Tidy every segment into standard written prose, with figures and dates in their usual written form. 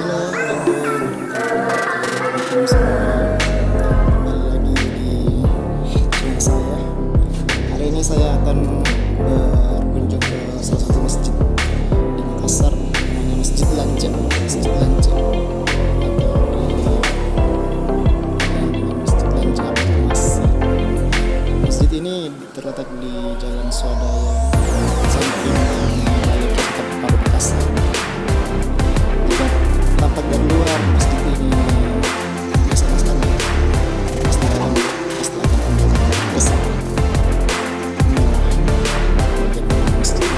Assalamualaikum semua. Kembali lagi di channel saya. Hari ini saya akan berkunjung ke salah satu masjid di Makassar, namanya Masjid Lanja. Masjid Lanja atau di Masjid Lanja Mas. Masjid ini terletak di Jalan Swadaya, samping balik ke Palu Makassar. Tampak dari luar masjid ini biasa sekali. Pasti akan besar. Bagian masjid.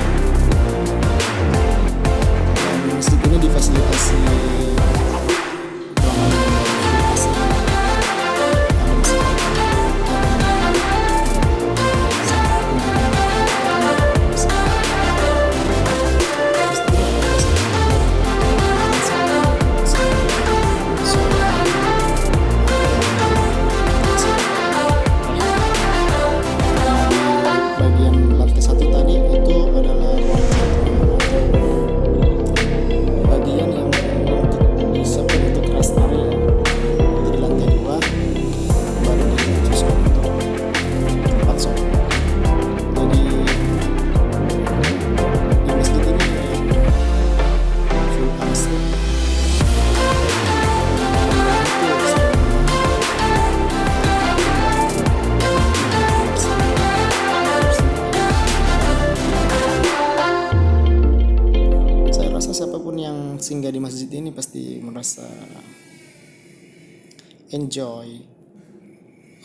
Dan masjid ini difasilitasi ruangan yang asli. Siapapun yang singgah di masjid ini pasti merasa enjoy,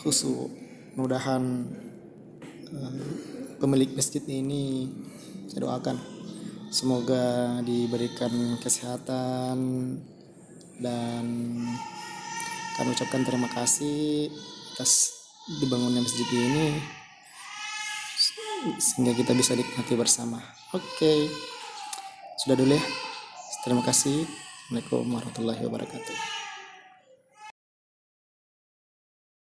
khusyuk. Mudah-mudahan pemilik masjid ini, saya doakan semoga diberikan kesehatan, dan kami ucapkan terima kasih atas dibangunnya masjid ini sehingga kita bisa nikmati bersama. Oke. Sudah dulu ya. Terima kasih. Assalamualaikum warahmatullahi wabarakatuh.